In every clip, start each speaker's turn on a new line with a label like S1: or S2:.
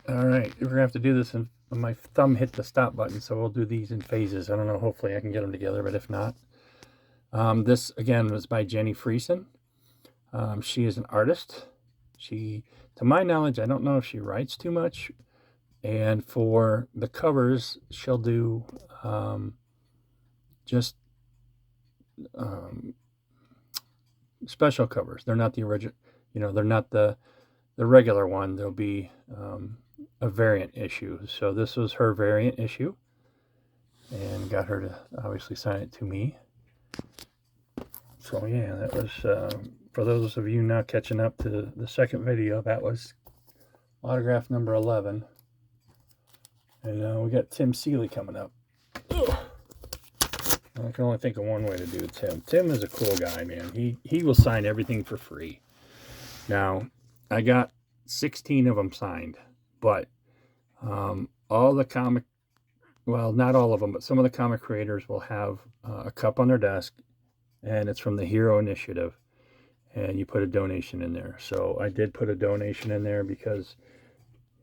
S1: All right, we're gonna have to do this, and my thumb hit the stop button, so we'll do these in phases. I don't know. Hopefully, I can get them together, but if not, this again was by Jenny Friesen. She is an artist. She, to my knowledge, I don't know if she writes too much. And for the covers, she'll do just special covers. They're not the original, they're not the regular one. There'll be a variant issue. So this was her variant issue, and got her to obviously sign it to me. So yeah, that was for those of you not catching up to the second video. That was autograph number 11, and we got Tim Seeley coming up. Ugh. I can only think of one way to do Tim. Tim is a cool guy, man. He will sign everything for free. Now, I got 16 of them signed, but all the comic, well, not all of them, but some of the comic creators will have a cup on their desk, and it's from the Hero Initiative, and you put a donation in there. So I did put a donation in there because,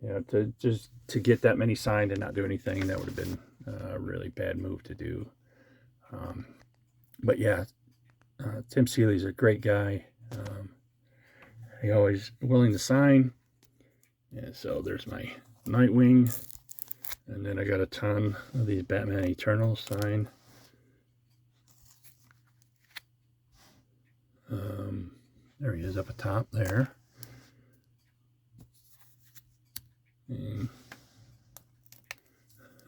S1: to get that many signed and not do anything, that would have been a really bad move to do. But yeah, Tim Seeley's a great guy. He always willing to sign. And so there's my Nightwing. And then I got a ton of these Batman Eternals signed. There he is up at top there. And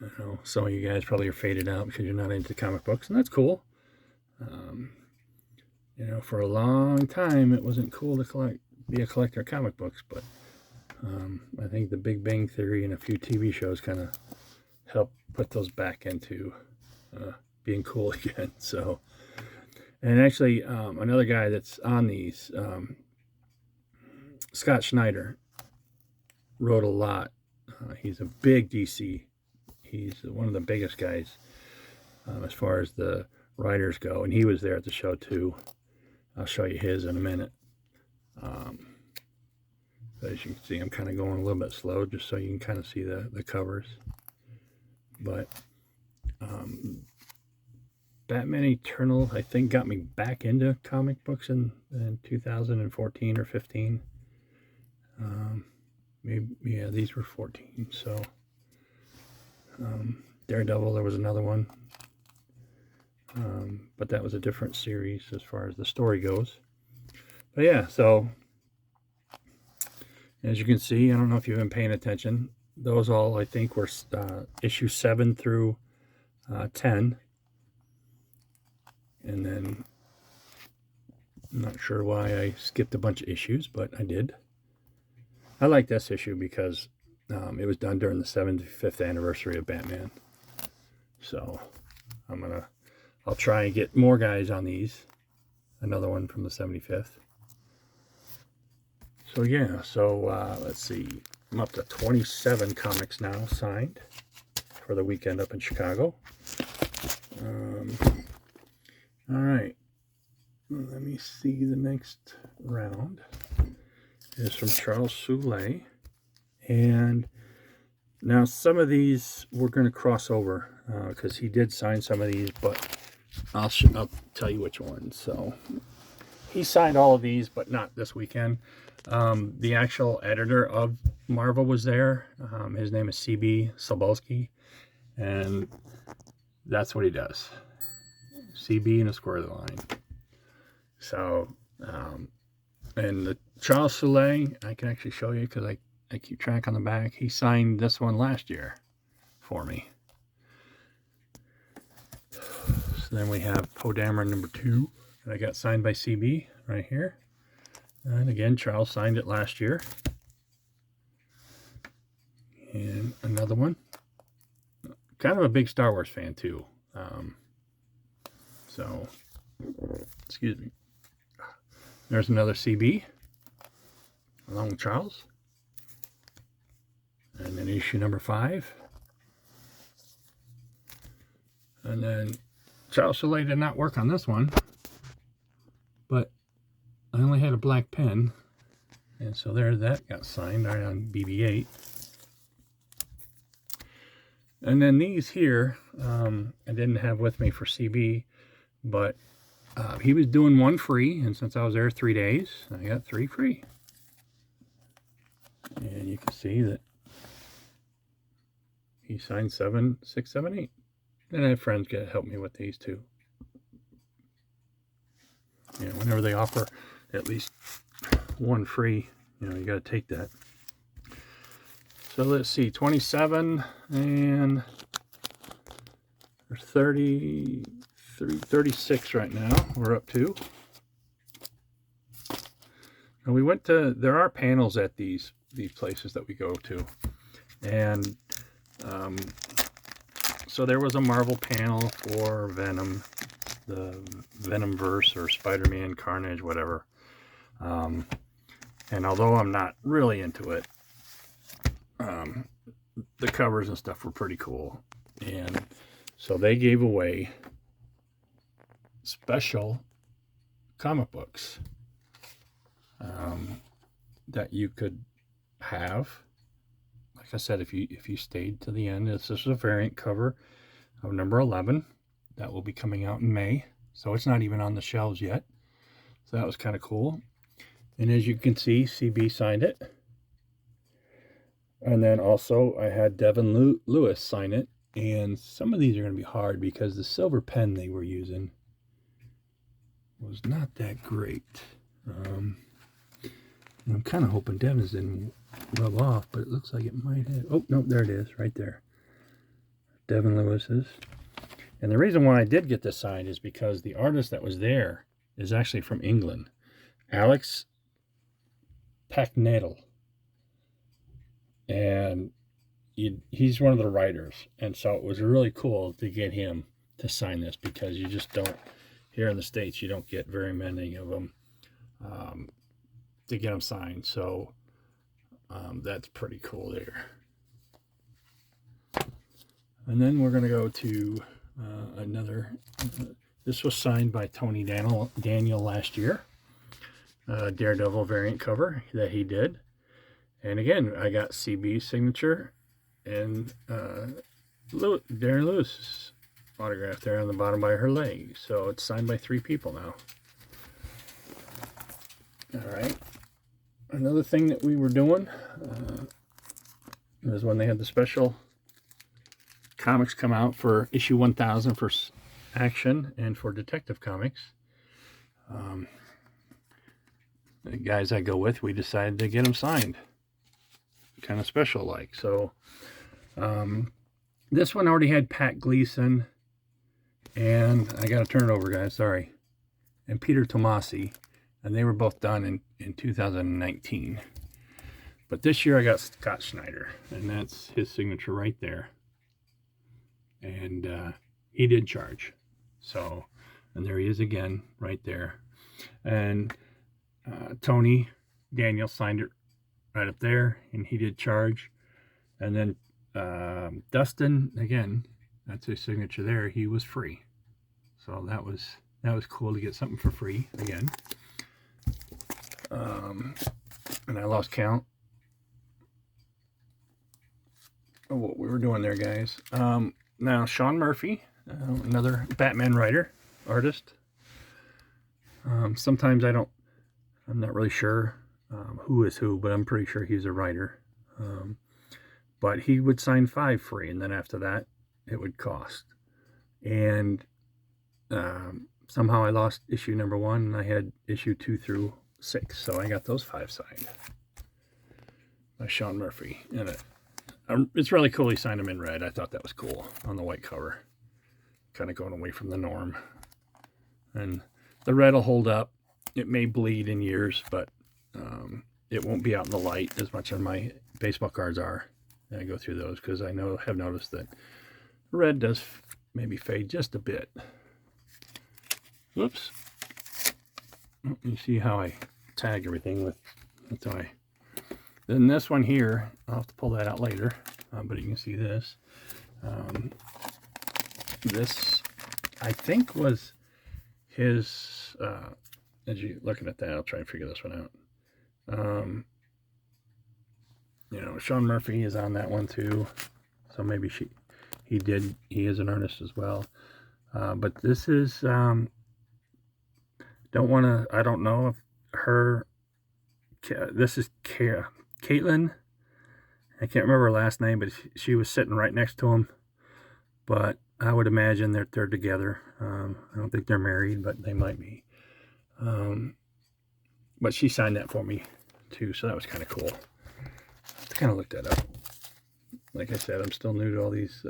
S1: I know some of you guys probably are faded out because you're not into comic books, and that's cool. For a long time, it wasn't cool to be a collector of comic books, but I think the Big Bang Theory and a few TV shows kind of helped put those back into being cool again. So, and actually, another guy that's on these, Scott Snyder, wrote a lot. He's a big DC. He's one of the biggest guys as far as the writers go, and he was there at the show too. I'll show you his in a minute. As you can see, I'm kind of going a little bit slow just so you can kind of see the covers. But Batman Eternal, I think, got me back into comic books in 2014 or 15. Maybe, yeah, these were 14. So Daredevil, there was another one. But that was a different series as far as the story goes. But yeah, so as you can see, I don't know if you've been paying attention. Those all, I think, were issue 7 through 10. And then, I'm not sure why I skipped a bunch of issues, but I did. I like this issue because it was done during the 75th anniversary of Batman. So I'll try and get more guys on these. Another one from the 75th. So yeah, let's see. I'm up to 27 comics now signed for the weekend up in Chicago. All right. Let me see, the next round is from Charles Soule. And now some of these we're going to cross over because he did sign some of these, but I'll tell you which ones. So he signed all of these, but not this weekend. The actual editor of Marvel was there. His name is C.B. Sobolski, and that's what he does. CB and a square of the line. So, and the Charles Soule, I can actually show you because I keep track on the back. He signed this one last year for me. So then we have Poe Dameron number 2 that I got signed by CB right here. And again, Charles signed it last year. And another one. Kind of a big Star Wars fan too. So, excuse me. There's another CB along with Charles. And then issue number 5. And then Charles Soule did not work on this one, but I only had a black pen, and so there that got signed right on BB-8. And then these here, I didn't have with me for CB, but he was doing one free, and since I was there 3 days, I got 3 free. And you can see that he signed 7, 6, 7, 8. And I have friends get help me with these too. Yeah, whenever they offer at least one free, you know, you got to take that. So let's see, 27 and 33, 36 right now. We're up to. And we went to, there are panels at these places that we go to. And so there was a Marvel panel for Venom, the Venomverse or Spider-Man, Carnage, whatever. And although I'm not really into it, the covers and stuff were pretty cool. And so they gave away special comic books that you could have. Like I said, if you stayed to the end, this is a variant cover of number 11 that will be coming out in May. So it's not even on the shelves yet. So that was kind of cool. And as you can see, CB signed it. And then also I had Devin Lewis sign it. And some of these are going to be hard because the silver pen they were using was not that great. I'm kind of hoping Devin's didn't rub off, but it looks like it might have. Oh, no, there it is, right there. Devin Lewis's. And the reason why I did get this signed is because the artist that was there is actually from England. Alex Packnadel. And he's one of the writers. And so it was really cool to get him to sign this because you just don't, here in the States, you don't get very many of them to get them signed. So that's pretty cool there. And then we're going to go to another. This was signed by Tony Daniel last year. Daredevil variant cover that he did. And again, I got CB's signature and Darren Lewis's autograph there on the bottom by her leg. So it's signed by 3 people now. All right. Another thing that we were doing was when they had the special comics come out for issue 1000 for Action and for Detective Comics. The guys I go with, we decided to get them signed. Kind of special like. So this one already had Pat Gleason, and I got to turn it over, guys, sorry, and Peter Tomasi, and they were both done in 2019. But this year I got Scott Snyder, and that's his signature right there. And he did charge. So, and there he is again, right there. And Tony Daniel signed it right up there, and he did charge. And then Dustin, again, that's his signature there. He was free. So that was cool to get something for free again. And I lost count of what we were doing there, guys. Now Sean Murphy, another Batman writer, artist. Sometimes I'm not really sure who is who, but I'm pretty sure he's a writer. But he would sign 5 free, and then after that, it would cost. And somehow I lost issue number 1, and I had issue 2 through 6, so I got those 5 signed by Sean Murphy. And it's really cool he signed them in red. I thought that was cool on the white cover, kind of going away from the norm. And the red will hold up. It may bleed in years, but it won't be out in the light as much as my baseball cards are. And I go through those because I have noticed that red does maybe fade just a bit. Whoops. You see how I tag everything with that's how I. Then this one here, I'll have to pull that out later, but you can see this. This, I think, was his, as you're looking at that, I'll try and figure this one out. You know, Sean Murphy is on that one too, so maybe he is an artist as well. But this is, I don't know if this is Caitlin. I can't remember her last name, but she was sitting right next to him. But I would imagine that they're together. I don't think they're married, but they might be. But she signed that for me too, so that was kind of cool. I have to kind of look that up. Like I said, I'm still new to all these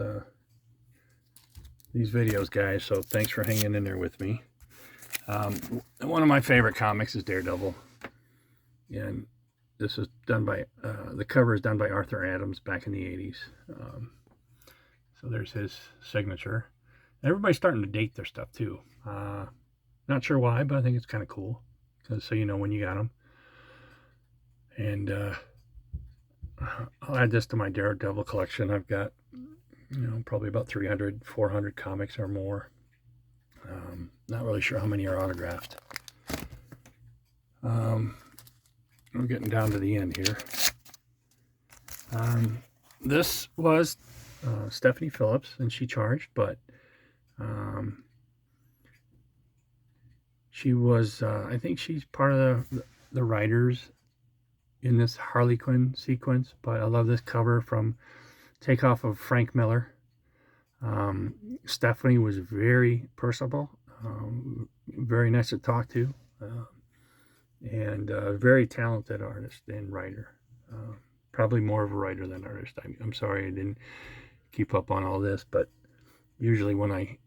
S1: videos, guys, so thanks for hanging in there with me. One of my favorite comics is Daredevil, and this is done by the cover is done by Arthur Adams back in the 80s. So there's his signature. Everybody's starting to date their stuff too. Not sure why, but I think it's kind of cool, so you know when you got them. And I'll add this to my Daredevil collection. I've got, probably about 300, 400 comics or more. Not really sure how many are autographed. We're getting down to the end here. This was Stephanie Phillips, and she charged, but she was, I think she's part of the writers in this Harley Quinn sequence, but I love this cover from Takeoff of Frank Miller. Stephanie was very personable, very nice to talk to, and a very talented artist and writer. Probably more of a writer than artist. I'm sorry I didn't keep up on all this, but usually when I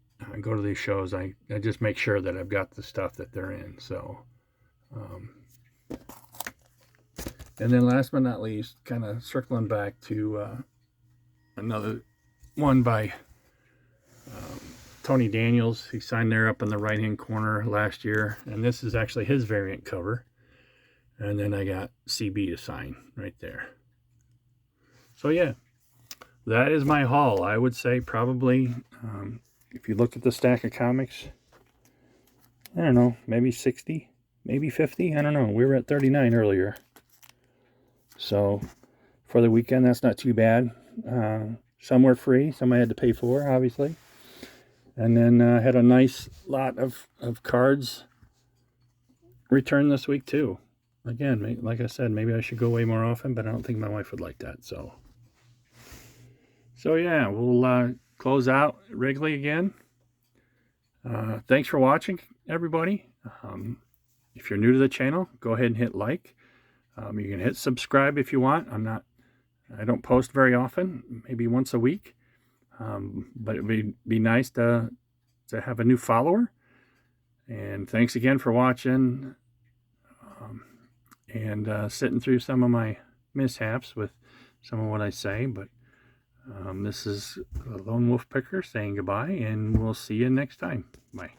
S1: go to these shows, I just make sure that I've got the stuff that they're in. So, and then last but not least, kind of circling back to another one by Tony Daniels. He signed there up in the right hand corner last year, and this is actually his variant cover. And then I got CB to sign right there. So yeah, that is my haul. I would say probably, if you look at the stack of comics, I don't know, maybe 60, maybe 50. I don't know. We were at 39 earlier. So for the weekend, that's not too bad. Some were free, some I had to pay for, obviously. And then had a nice lot of cards returned this week too. Again, like I said, maybe I should go away more often, but I don't think my wife would like that. So yeah, we'll close out Wrigley again. Thanks for watching, everybody. If you're new to the channel, go ahead and hit like. You can hit subscribe if you want. I don't post very often, maybe once a week. But it would be nice to have a new follower. And thanks again for watching and sitting through some of my mishaps with some of what I say. But this is Lone Wolf Picker saying goodbye, and we'll see you next time. Bye.